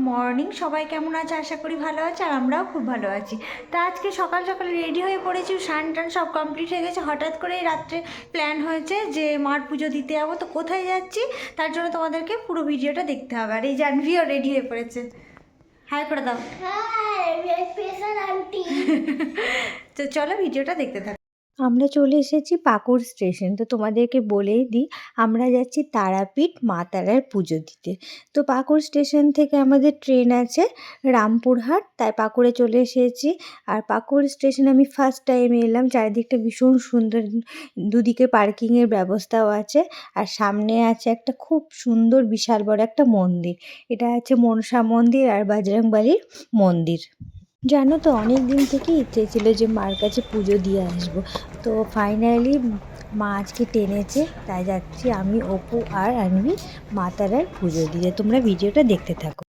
Morning. সবাই কেমন আছে? আশা করি ভালো আছে, আর আমরাও খুব ভালো আছি। তা আজকে সকাল সকাল রেডি হয়ে পড়েছি, স্নান টান সব কমপ্লিট হয়ে গেছে। হঠাৎ করেই রাত্রে প্ল্যান হয়েছে যে মার পুজো দিতে যাবো। তো কোথায় যাচ্ছি তার জন্য তোমাদেরকে পুরো ভিডিওটা দেখতে হবে। আর এই জানভিও রেডি হয়ে পড়েছে, হাই করে দাও। তো চলো ভিডিওটা দেখতে থাকো। আমরা চলে এসেছি পাকুড় স্টেশন। তো তোমাদেরকে বলেই দিই, আমরা যাচ্ছি তারাপীঠ মা তারার পুজো দিতে। তো পাকুড় স্টেশন থেকে আমাদের ট্রেন আছে রামপুরহাট, তাই পাকুড়ে চলে এসেছি। আর পাকুড় স্টেশনে আমি ফার্স্ট টাইম এলাম। চারিদিকটা ভীষণ সুন্দর, দুদিকে পার্কিংয়ের ব্যবস্থাও আছে। আর সামনে আছে একটা খুব সুন্দর বিশাল বড় একটা মন্দির। এটা আছে মনসা মন্দির আর বজরংবলীর মন্দির। জানো তো, অনেক দিন থেকে ইচ্ছে ছিল যে মার কাছে পুজো দিয়ে আসবো। তো ফাইনালি মা আজকে টেনেছে, তাই যাচ্ছি আমি, অপু আর আনভি মা তারার পুজো দিতে। তোমরা ভিডিওটা দেখতে থাকো।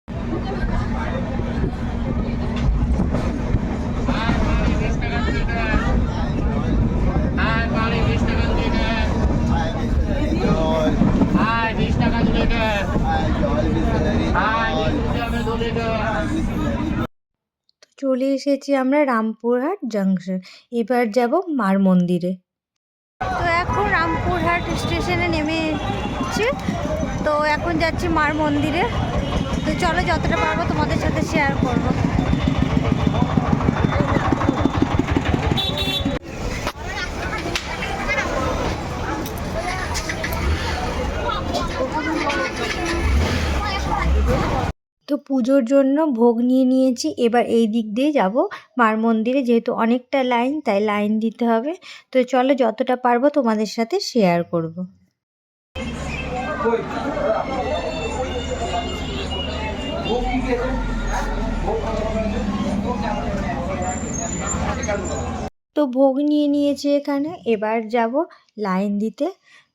চলে এসেছি আমরা রামপুরহাট জাংশন। এবার যাব মার মন্দিরে। তো এখন রামপুরহাট স্টেশনে নেমেছি, তো এখন যাচ্ছি মার মন্দিরে। তো চলো যতটা পারবো তোমাদের সাথে শেয়ার করবো। তো পুজোর জন্য ভোগ নিয়ে নিয়েছি। এবার এই দিক দিয়ে যাব মার মন্দিরে, যেহেতু অনেকটা লাইন, তাই লাইন দিতে হবে। তো চলো যতটা পারবো তোমাদের সাথে শেয়ার করব। তো ভোগ নিয়ে নিয়েছি এখানে, এবার যাব লাইন দিতে।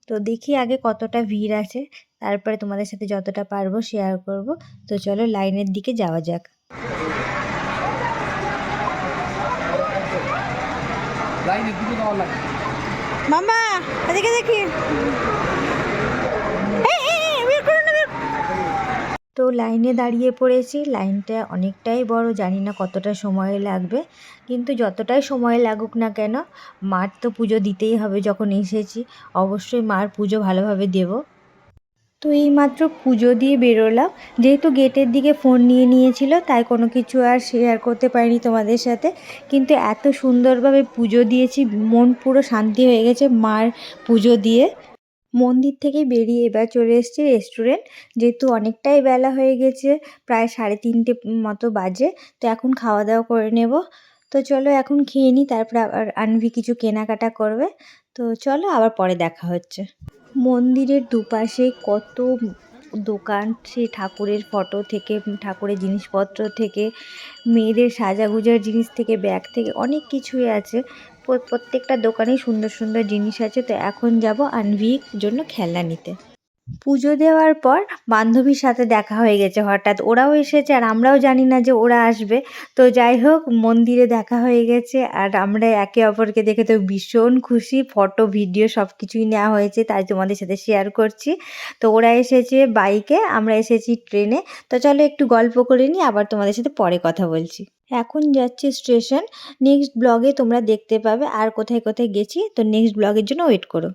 তো দেখি আগে কতটা ভিড় আছে, তারপরে তোমাদের সাথে যতটা পারবো শেয়ার করব। তো চলো লাইনের দিকে যাওয়া যাক। মামা এদিকে দেখি। তো লাইনে দাঁড়িয়ে পড়েছি। লাইনটা অনেকটাই বড়, জানি না কতটা সময় লাগবে, কিন্তু যতটাই সময় লাগুক না কেন, মার তো পুজো দিতেই হবে। যখন এসেছি অবশ্যই মার পুজো ভালোভাবে দেব। তো এইমাত্র পুজো দিয়ে বেরোলাম। যেহেতু গেটের দিকে ফোন নিয়ে নিয়েছিল, তাই কোনো কিছু আর শেয়ার করতে পারিনি তোমাদের সাথে। কিন্তু এত সুন্দরভাবে পুজো দিয়েছি, মন পুরো শান্তি হয়ে গেছে মার পুজো দিয়ে। মন্দির থেকে বেরিয়ে এবার চলে এসেছি রেস্টুরেন্ট। যেহেতু অনেকটাই বেলা হয়ে গেছে, প্রায় 3:30 মতো বাজে। তো এখন খাওয়া দাওয়া করে নেব। তো চলো এখন খেয়ে নিই, তারপরে আবার আনভি কিছু কেনাকাটা করবে। তো চলো আবার পরে দেখা হচ্ছে। মন্দিরের দুপাশে কত দোকান, সে ঠাকুরের ফটো থেকে, ঠাকুরের জিনিসপত্র থেকে, মেয়েদের সাজাগুজার জিনিস থেকে, ব্যাগ থেকে, অনেক কিছুই আছে। প্রত্যেকটা দোকানেই সুন্দর সুন্দর জিনিস আছে। তো এখন যাব আনভির জন্য খেলনা নিতে। পুজো দেওয়ার পর বান্ধবীর সাথে দেখা হয়ে গেছে হঠাৎ। ওরাও এসেছে আর আমরাও জানি না যে ওরা আসবে। তো যাই হোক, মন্দিরে দেখা হয়ে গেছে আর আমরা একে অপরকে দেখে তো ভীষণ খুশি। ফটো ভিডিও সব কিছুই নেওয়া হয়েছে, তাই তোমাদের সাথে শেয়ার করছি। তো ওরা এসেছে বাইকে, আমরা এসেছি ট্রেনে। তো চলো একটু গল্প করে নিই, আবার তোমাদের সাথে পরে কথা বলছি। এখন যাচ্ছি স্টেশন। নেক্সট ব্লগে তোমরা দেখতে পাবে আর কোথায় কোথায় গেছি। তো নেক্সট ব্লগের জন্য ওয়েট করো।